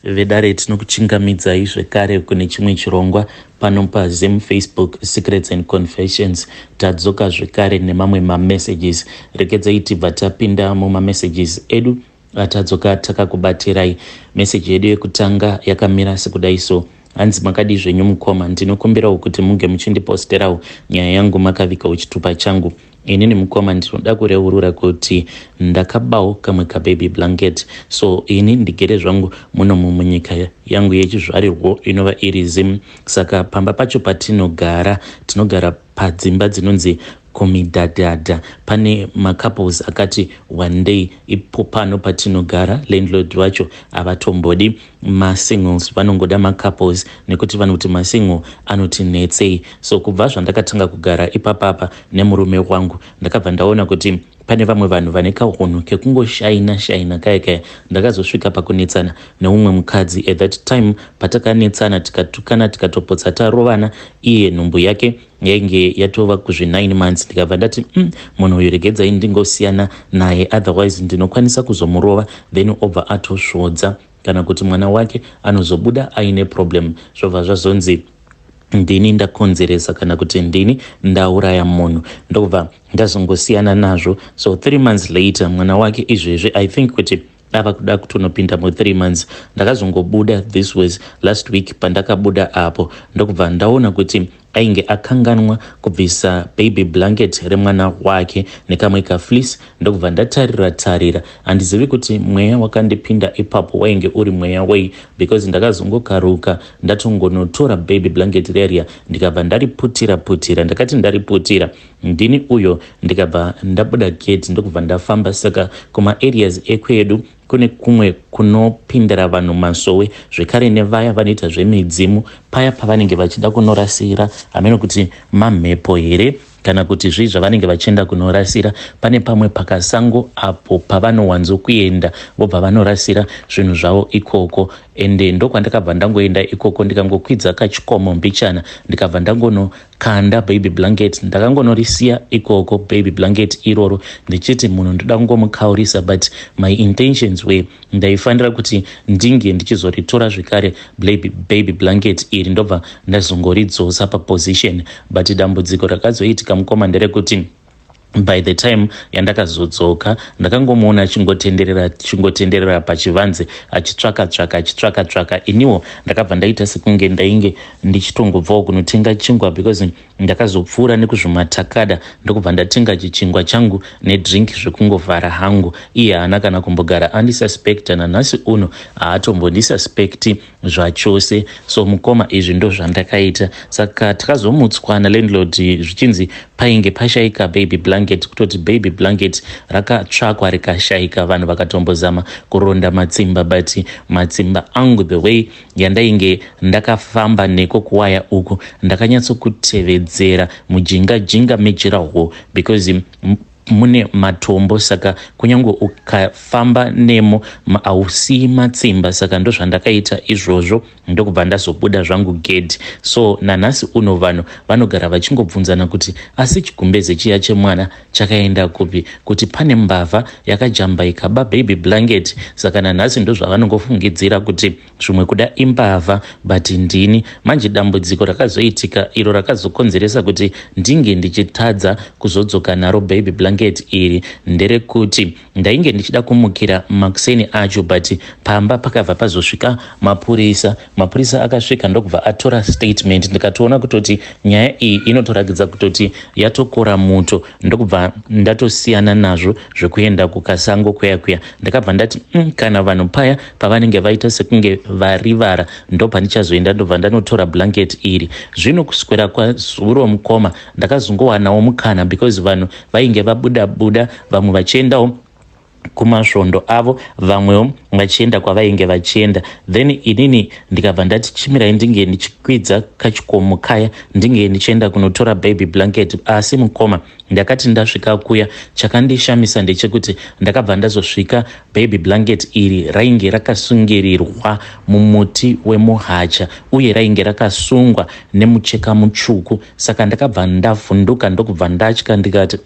vedare tinokuchingamidzai zvekare kune chimwe chirongwa pano paZim Facebook Secrets and Confessions. Tadzoka zvekare nemamwe mamessages. Rekedzai tibva tapinda mumamessages edu atadzoka takakubatirai. Message yedu yekutanga yakamira sekudai so: hanzi makadi zvenyu mukoma, ndinokumbirawo kuti munge muchindiposterawo nyaya yangu makavikawo chitupa changu. Inini mukoma ndinoda kureurura kuti ndakabawo kamwe kababy blanket, so ini ndigere zvangu muno munyika yangu yechizvarirwo inova iri Zim. Saka pamba pacho patinogara padzimba dzinonzi komidhadhadha. Pane macouples akati one day ipo pano patinogara landlord wacho avatombodi masingles, vanongoda macouples nekuti vanoti masingle anoti netsei. So kubva zvandakatanga kugara ipapapa nemurume wangu ndakabva ndaona kuti pane vamwe vanhu vane kahunhu kekungoshaina kaya. Ndakazosvika pakunetsana neumwe mukadzi. At that time patakanetsana tikatukana tikatopotsa tarovana, iye nhumbu yake yainge yatova kuzvi9 months. Ndikabva ndati munhu uyu regedzai ndingosiyana naye, otherwise ndinokwanisa kuzomurova then obva atosvodza kana kuti mwana wake anozobuda aine problem. Zvobva zvazonzi ndini ndakonzeresa kana kuti ndini ndauraya munhu, ndobva ndazongosiyana nazvo. So 3 months later mwana wake izvezvi I think kuti ava kuda kutonopinda mu3 months. Ndakazongobuda, this was last week. Pandakabuda apo ndokubva ndaona kuti ainge akanganwa kubvisa baby blanket remwana wake nekamwe kafleece. Ndokubva ndatarira handizivi kuti mweya wakandipinda ipapo wainge uri mweya wei, because ndakazongokaruka ndatongonotora baby blanket reria ndikabva ndariputira. Ndakati ndariputira ndini uyo ndikabva ndabuda gate ndokubva ndafamba. Saka kuma areas ekwedu kune kumwe kunopindira vanhu masowe zvekare nevaya vanoita zvemidzimu, paya pavanenge vachida kunorasira ameno kuti mamhepo here kana kuti zvii zvavanenge vachienda kunorasira. Pane pamwe pakasango apo pavanowanzokuenda vobva vanorasira zvinhu zvavo ikoko. Ende ndokwandakabva ndangoenda ikoko ndikangokwidza kachikomo mbichana ndikabva ndangonokanda baby blanket. Ndakangonorisiya ikoko baby blanket iroro ndichiti munhu ndoda kungomukaurisa, but my intentions were ndaifanira kuti ndinge ndichizoritora zvekare baby blanket iri ndobva ndazongoridzosa paposition. But dambudziko rakazoitika mukoma nderekuti by the time yandakazodzoka ndakangomuona achingotenderera pachivanze achitsvaka. Iniwo ndakabva ndaita sekunge ndainge ndichitongobvawo kunotenga chingwa, because ndakazopfuura nekuzvimatakada ndokubva ndatenga chichingwa changu nedrink zvekungovhara hangu. Iye haana kana kumbogara andisuspekta, nanhasi uno haatombondisuspekti zvachose. So mukoma izvi ndo zvandakaita. Saka takazomutswa nalandlord zvichinzi painge pashaika baby blanket, kutoti baby blanket rakatsvakwa rikashaika. Vanhu vakatombozama kuronda matsimba, but matsimba angu the way yandainge ndakafamba neko kuwaya uku ndakanyatsokutevedzera mujinga mejuraho, because mune matombo. Saka kunyange ukafamba nemo hausiyi matsimba. Saka ndo zvandakaita izvozvo ndokubva ndazobuda zvangu gate. So nanhasi uno vanhu vanogara vachingobvunzana kuti asi chigumbeze chiya chemwana chakaenda kupi, kuti pane mbavha yakajamba ikaba baby blanket. Saka nanhasi ndo zvavanongofungidzira kuti zvimwe kuda imbavha, but ndini. Manje dambudziko rakazoitika iro rakazokonzeresa kuti ndinge ndichitadza kuzodzoka naro baby blanket iri nderekuti ndainge ndichida kumukira makuseni acho, but pamba pakabva pazosvika mapurisa akasvika ndokubva atora statement. Ndikatoona kutoti nyaya iyi inotorakidza kutoti yatokora muto, ndokubva ndatosiyana nazvo zvekuenda kukasango kuya. Ndakabva ndati kana vanhu paya pavanenge vaita sekunge varivara ndo pandichazoenda ndobva ndanotora blanket iri. Zvino kuswera kwazuro mukoma ndakazongowanawo mukana, because vanhu vainge vabuda vamwe vachiendawo kumasvondo avo, vamwewo vachienda kwavainge vachienda. Then inini ndikabva ndati chimirai ndinge ndichikwidza kachikomo kaya ndinge ndichienda kunotora baby blanket. Asi mukoma ndakati ndasvika kuya chakandishamisa ndechekuti ndakabva ndazosvika baby blanket iri rainge rakasungirirwa mumuti wemuhacha uye rainge rakasungwa nemucheka mutsvuku. Saka ndakabva ndavhunduka ndokubva ndatya ndikati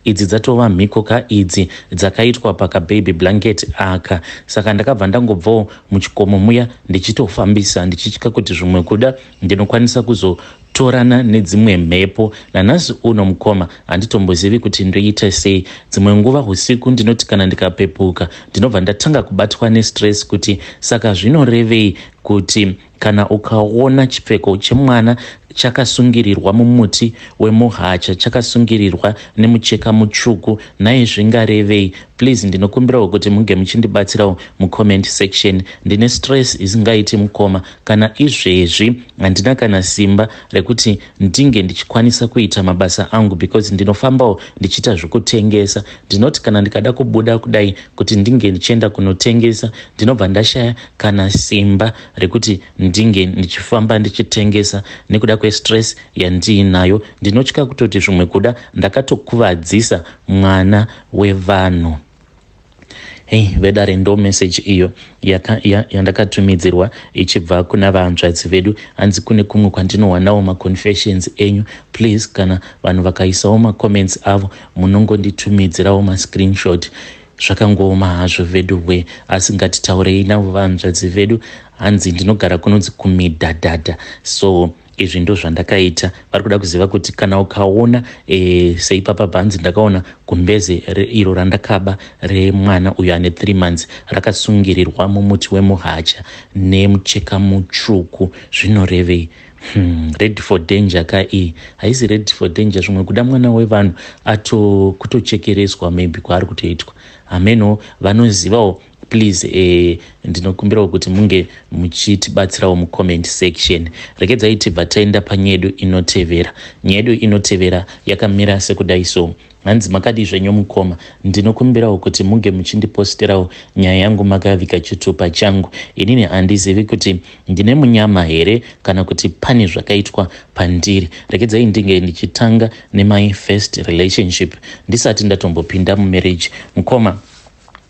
idzi dzatova mhikoka idzi dzakaitwa paka baby blanket aka. Saka ndakabva ndangobvawo muchikomo muya ndichitofambisa ndichitya kuti zvimwe kuda ndinokwanisa kuzotorana nedzimwe mhepo. Nanhasi uno mukoma handitombozivi kuti ndoita sei. Dzimwe nguva usiku ndinoti kana ndikapepuka ndinobva ndatanga kubatwa nestress kuti saka zvinorevei kuti kana ukaona chipfeko chemwana chakasungirirwa mumuti wemuhacha chakasungirirwa nemucheka mutsvuku naye zvingarevei. Please ndinokumbirawo kuti munge muchindibatsirawo mucomment section. Ndine stress isingaiti mukoma, kana izvezvi handina kana simba rekuti ndinge ndichikwanisa kuita mabasa angu because ndinofambawo ndichiita zvekutengesa. Ndinoti kana ndikada kubuda kudai kuti ndinge ndichienda kunotengesa ndinobva ndashaya kana simba rekuti ndinge ndichifamba ndichitengesa nekuda kwestress yandiinayo. Ndinotya kutoti zvimwe kuda ndakatokuvadzisa mwana wevanhu. Hey, vedare ndo message iyo yandakatumidzirwa ichibva kuna vahanzvadzi vedu. Hanzi kune kumwe kwandinowanawo maconfessions enyu. Please kana vanhu vakaisawo macomments avo munongonditumidzirawo mascreenshot. Zvakangoma hazvo vedu we, asi ngatitaurei navo vahanzvadzi vedu. Hanzi ndinogara kunonzi kumidhadhadha, so izvi ndo zvandakaita. Vari kuda kuziva kuti kana ukaona seipapa bhanzi ndakaona gumbeze iro randakaba remwana uyo ane 3 months rakasungirirwa mumuti wemuhacha nemucheka mutsvuku zvinorevei? Ready for danger ka iyi haisi ready for danger. Zvimwe kuda mwana wevanhu kutochekereswa maybe kwaari kutoitwa. Ameno vanozivawo please ndinokumbirawo kuti munge muchitibatsirawo mucomment section. Rekedzai tibva taenda panyedu inotevera. Nyedu inotevera yakamira sekudai so. Hanzi makadi zvenyu mukoma, ndinokumbirawo kuti munge muchindiposterawo nyaya yangu makavika chitupa changu. Inini handizivi kuti ndine munyama here kana kuti pane zvakaitwa pandiri. Rekedzai ndinge ndichitanga nemai first relationship ndisati ndatombopinda mumarriage. Mukoma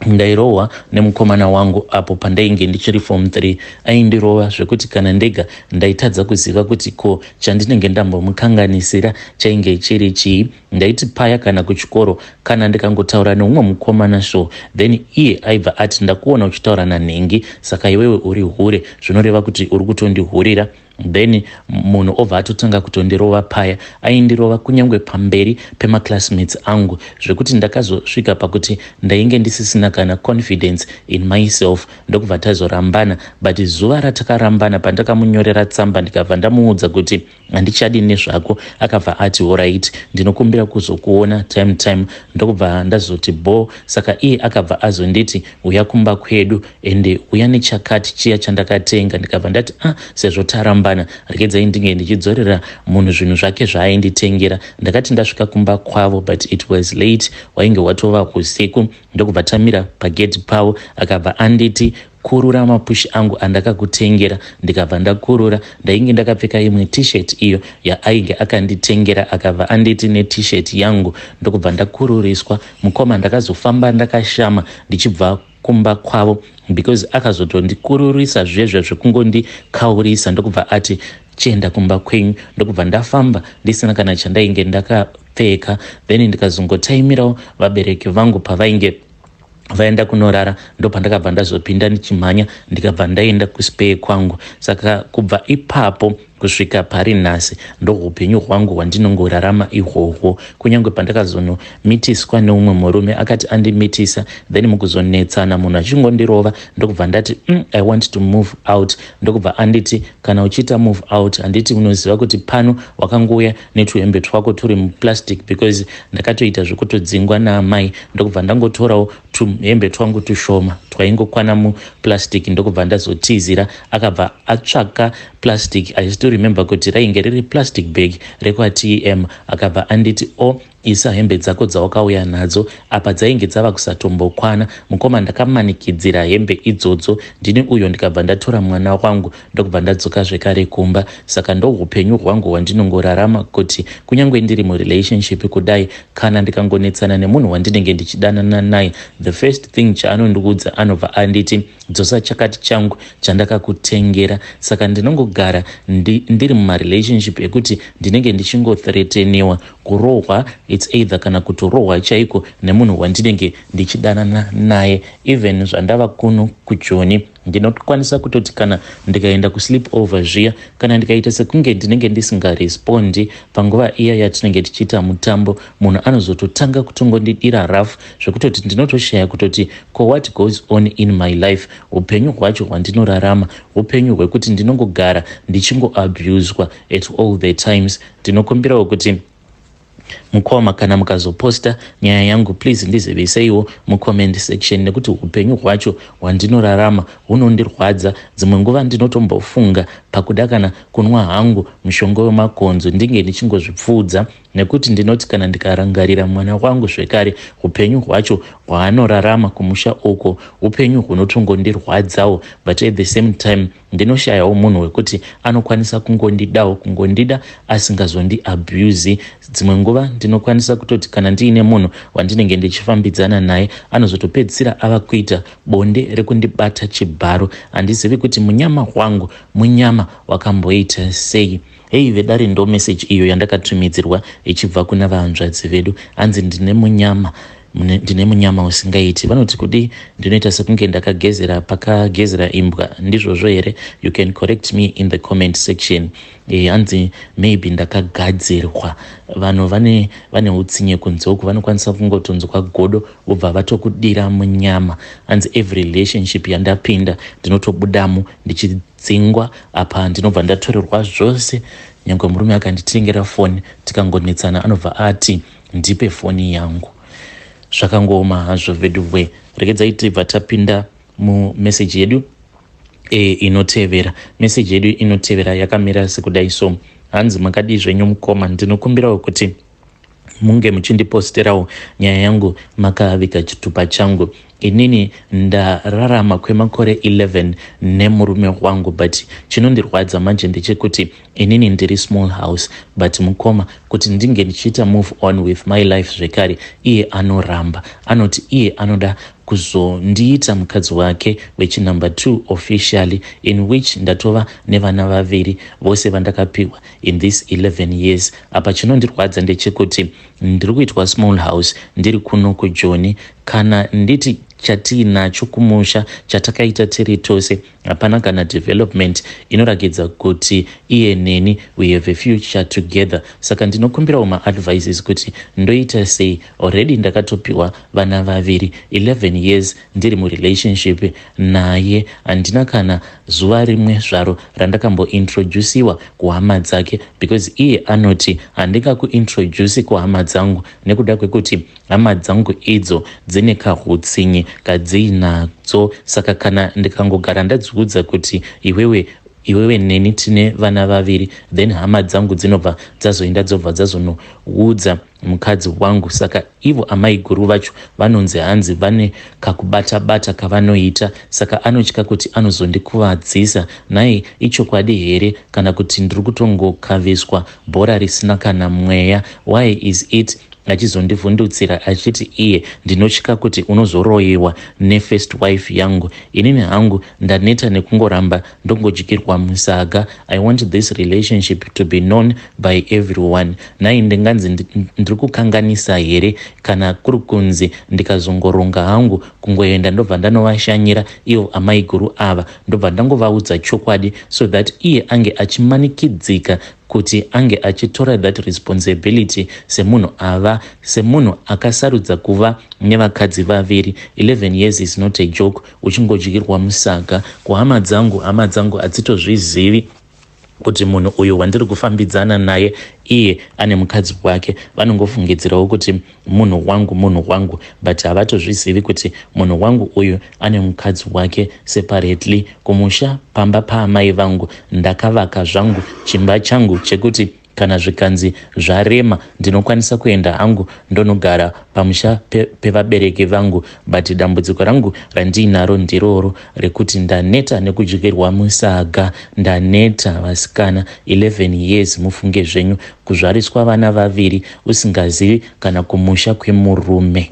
ndairohwa nemukomana wangu apo pandainge ndichiri form 3. Aindirova zvekuti kana ndega ndaitadza kuziva kuti ko chandinenge ndambomukanganisira chainge chiri chii. Ndaiti paya kana kuchikoro kana ndikangotaura neumwe mukomana so then iye aibva ati ndakuona uchitaura nanhengi saka iwewe uri hure, zvinoreva kuti uri kutondihurira. Then munhu obva atotanga kutondirova paya. Aindirova kunyange pamberi pemaclassmates angu zvekuti ndakazosvika pakuti ndainge ndisisina kana confidence in myself ndokubva tazorambana. But zuva ratakarambana pandakamunyorera tsamba ndikabva ndamuudza kuti handichadi nezvako akabva ati alright ndinokumbira kuzokuona time ndokubva ndazoti bo. Saka iye akabva azonditi uya kumba kwedu ende uya nechakati chiya chandakatenga. Ndikabva ndati sezvo tarambana rekedzai ndinge ndichidzorera munhu zvinhu zvake zvaainditengera. Ndakati ndasvika kumba kwavo but it was late, wainge watova usiku. Ndokubva tamira pageti pavo akabva anditi kurura mapushi angu andakakutengera. Ndikabva ndakurura. Ndainge ndakapfeka imwe t-shirt iyo yaainge akanditengera akabva anditi ne-t-shirt yangu. Ndokubva ndakururiswa. Mukoma ndakazofamba ndakashama ndichibva kumba kwavo because akazotondikururisa zvezvo zvekungondikaurisa. Ndokubva ati chienda kumba kwenyu. Ndokubva ndafamba ndisina kana chandainge ndakapfeka. Then ndikazongotaimirawo vabereki vangu pavainge vaenda kunorara. Ndopandakabva ndazopinda ndichimhanya ndikabva ndaenda kuspare kwangu. Saka kubva ipapo kusvika pari nhasi ndo upenyu hwangu hwandinongorarama ihwohwo. Kunyange pandakazonomitiswa neumwe murume akati andimitisa then mukuzonetsana munhu achingondirova ndokubva ndati I want to move out. Ndokubva anditi kana uchiita move out handiti unoziva kuti pano wakangouya netuhembe twako turi muplastic because ndakatoita zvekutodzingwa naamai. Ndokubva ndangotorawo tuhembe twangu tushoma twaingokwana muplastic. Ndokubva ndazotizira akabva atsvaka plastic. I still remember kuti rainge riri plastic bag rekwa TM. Akabva anditi isa hembe dzako dzawakauya nadzo apa dzainge dzava kusatombokwana. Mukoma ndakamanikidzira hembe idzodzo, ndini uyo ndikabva ndatora mwana wangu ndokubva ndadzoka zvekare kumba. Saka ndo upenyu hwangu hwandinongorarama, kuti kunyange ndiri murelationship kudai, kana ndikangonetsana nemunhu wandinenge ndichidanana naye, the first thing chaanondiudza anobva anditi dzosa chakati changu chandakakutengera. Saka ndinongogara ndiri mumarelationship ekuti ndinenge ndichingothreateniwa kurohwa, it's either kana kutorohwa chaiko nemunhu wandinenge ndichidanana naye. Even zvandava kuno kuJoni ndinokwanisa kutoti kana ndikaenda kusleep over zviya, kana ndikaita sekunge ndinenge ndisingarespondi panguva iya yatinenge tichiita mutambo, munhu anozototanga kutongondidira rafu zvekutoti ndinotoshaya kutoti what goes on in my life. Upenyu hwacho hwandinorarama upenyu hwekuti ndinongogara ndichingoabuswa at all the times. Ndinokumbirawo kuti mukoma kana mukazoposta nyaya yangu, please ndiziveseiwo mucomment section, nekuti upenyu hwacho hwandinorarama hunondirwadza. Dzimwe nguva ndinotombofunga pakuda kana kunwa hangu mushonga wemakonzo ndinge ndichingozvipfuudza, nekuti ndinoti kana ndikarangarira mwana wangu zvekare, upenyu hwacho hwaanorarama kumusha uko upenyu hunotongondirwadzawo, but at the same time ndinoshayawo munhu wekuti anokwanisa kungondida asingazondiabuse. Dzimwe nguva ndinokwanisa kutoti kana ndiine munhu wandinenge ndichifambidzana naye anozotopedzisira ava kuita bonde rekundibata chibharo. Handizivi kuti munyama wangu munyama wakamboita sei. Hei vedare ndo message iyo yandakatumidzirwa ichibva kuna vahanzvadzi vedu. Hanzi ndine munyama usingaiti. Vanoti kudi ndinoita sekunge ndakagezera pakagezera imbwa, ndizvozvo here? You can correct me in the comment section. Hanzi maybe ndakagadzirwa. Vanhu vane utsinye kunzoku, vanokwanisa kungotonzwa godo vobva vatokudira munyama. Hanzi every relationship yandapinda ndinotobudamo ndichidzingwa, apa ndinobva ndatorerwa zvose. Nyange murume akanditengera foni tikangonetsana anobva ati ndipe foni yangu. Zvakangoma hazvo veduvwe. Regedzai tibva tapinda mumessage yedu inotevera. Message yedu inotevera yakamira sekudai so. Hanzi makadi zvenyu mukoma, ndinokumbirawo kuti munge muchindiposterawo nyaya yangu makavika chitupa changu. Inini ndararama kwemakore 11 nemurume wangu, but chinondirwadza manje ndechekuti inini ndiri small house, but mukoma kuti ndinge ndichiita move on with my life zvekare, iye anoramba, anoti iye anoda kuzondiita mukadzi wake wechinumber 2 officially, in which ndatova nevana vaviri vose vandakapiwa in this 11 years. Apa chinondirwadza ndechekuti ndiri kuitwa small house ndiri kuno kuJoni, kana nditi chatiinacho kumusha chatakaita tiri tose hapana kana development inoratidza kuti iye neni we have a future together. Saka ndinokumbirawo maadvices kuti ndoita sei. Already ndakatopiwa vana vaviri, 11 years ndiri murelationship naye, handina kana zuva rimwe zvaro randakambointroduciwa kuhama dzake, because iye anoti handingakuintroduce kuhama dzangu nekuda kwekuti hama dzangu idzo dzine kahutsinye kadziinadzo. Saka kana ndikangogara ndadziudza kuti iwewe neni tine vana vaviri, then hama dzangu dzinobva dzazoenda dzobva dzazonoudza mukadzi wangu. Saka ivo amai guru vacho vanonzi hanzi vane kakubata-bata kavanoita. Saka anotya kuti anozondikuvadzisa. Naye ichokwadi here kana kuti ndiri kutongokaviswa bhora risina kana mweya? Why is it achizondivhundutsira achiti iye ndinotya kuti unozoroyiwa nefirst wife yangu? Inini hangu ndaneta nekungoramba ndongodyirwa musaga. I want this relationship to be known by everyone. Naye ndinganzi ndiri kukanganisa here kana kuri kunzi ndikazongoronga hangu kungoenda ndobva ndanovashanyira ivo amai guru ava, ndobva ndangovaudza chokwadi, so that iye ange achimanikidzika kuti ange achitora that responsibility semunhu akasarudza kuva nevakadzi vaviri. 11 years is not a joke. Uchingodyirwa musaga kuhama dzangu, hama dzangu hadzitozvizivi kuti munhu uyu wandiri kufambidzana naye iye ane mukadzi wake. Vanongofungidzirawo kuti munhu wangu, but havatozvizivi kuti munhu wangu uyu ane mukadzi wake separately. Kumusha pamba paamai vangu ndakavaka zvangu chimba changu chekuti kana zvikanzi zvarema ndinokwanisa kuenda hangu ndonogara pamusha pevabereki vangu, but dambudziko rangu randinaro ndiroro rekuti ndaneta nekudyirwa musaga. Ndaneta vasikana 11 years, mufunge zvenyu, kuzvariswa vana vaviri usingazivi kana kumusha kwemurume.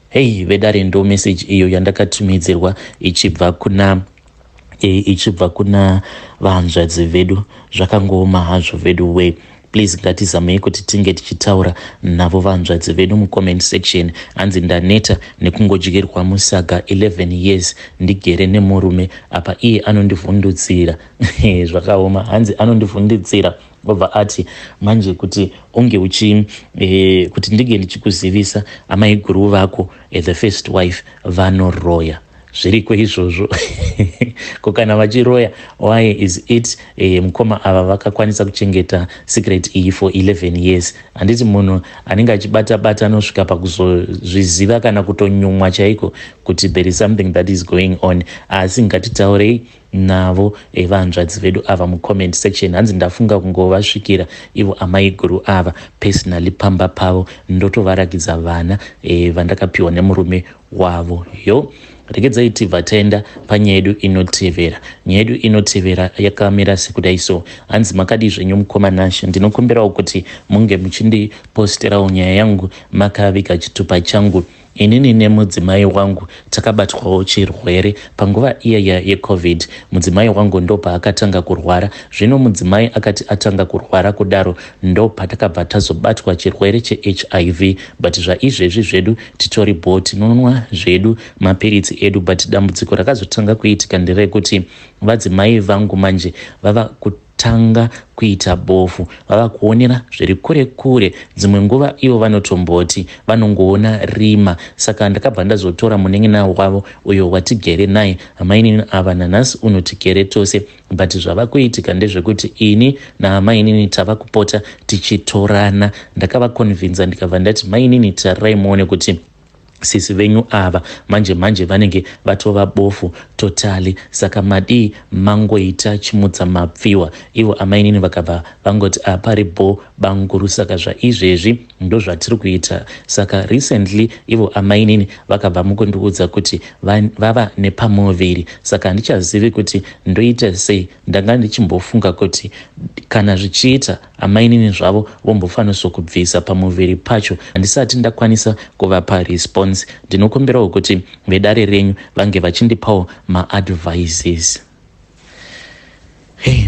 Hei vedare, ndo message iyo yandakatumidzirwa ichibva kuna vahanzvadzi vedu. Zvakangooma hazvo vedu we. Please ngatizamei kuti tinge tichitaura navo vahanzvadzi vedu mucomment section. Hanzi ndaneta nekungodyirwa musaga 11 years ndigere nemurume apa iye anondivhundutsira. Zvakaoma, hanzi anondivhundutsira obva ati manje kuti unge kuti ndige ndichikuzivisa amai guru vako the first wife vanoroya. Zviriko izvozvo. Kokana vachiroya, why is it mukoma ava vakakwanisa kuchengeta secret iyi for 11 years? Handiti munhu anenge achibata-bata anosvika pakuzozviziva kana kutonyumwa chaiko kuti there is something that is going on. Asi ngatitaurei navo vahanzvadzi vedu ava mucomment section. Hanzi ndafunga kungovasvikira ivo amai guru ava personally pamba pavo ndotovarakidza vana vandakapiwa nemurume wavo. Regedzai tibva taenda panyaya yedu inotevera. Nyaya yedu inotevera yakamira sekudai so. Hanzi makadi zvenyu mukoma Nasha, ndinokumbirawo kuti munge muchindiposterawo nyaya yangu makaviga chitupa changu. Inini nemudzimai wangu takabatwawo chirwere panguva iya yeCovid. Mudzimai wangu ndo paakatanga kurwara. Zvino mudzimai akati atanga kurwara kudaro ndo patakabva tazobatwa chirwere cheHIV, but zvaizvezvi zvedu titori bo tinonwa zvedu mapiritsi edu, but dambudziko rakazotanga kuitika nderekuti vadzimai vangu manje vava tanga kuita bofu, vava kuonera zviri kure kure. Dzimwe nguva ivo vanotomboti vanongoona rima. Saka ndakabva ndazotora munen'ena wavo uyo watigere naye, amainini ava nanhasi unotigere tose, but zvava kuitika ndezvekuti ini naamainini tava kupota tichitorana. Ndakavakonvinza ndikabva ndati mainini tarirai muone kuti sisi venyu ava manje vanenge vatova bofu totally. Saka madii mangoita chimudza mapfiwa. Ivo amainini vakabva vangoti apari bo banguru. Saka zvaizvezvi ndo zvatiri kuita. Saka recently ivo amainini vakabva mukundiudza kuti vava nepamuviri. Saka handichazivi kuti ndoita sei. Ndanga ndichimbofunga kuti kana zvichiita amainini zvavo vombofanirwa kubvisa pamuviri pacho. Handisati ndakwanisa kuvapa response. Ndinokumbirawo kuti vedare renyu vange vachindipawo maadvices.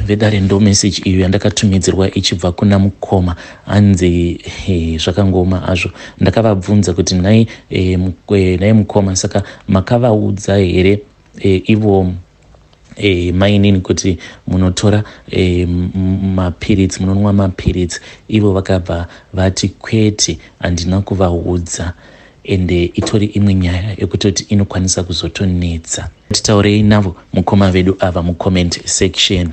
Vedare ndo message iyo yandakatumidzirwa ichibva kuna mukoma. Hanzi zvakangooma hazvo. Ndakavabvunza kuti nai mukoma, saka makavaudza here ivo mainini kuti munotora mapiritsi, munonwa mapiritsi? Ivo vakabva vati kwete, handina kuvaudza. Ende itori imwe nyaya yekutoti inokwanisa kuzotonetsa. Titaurei navo mukoma vedu ava mucomment section.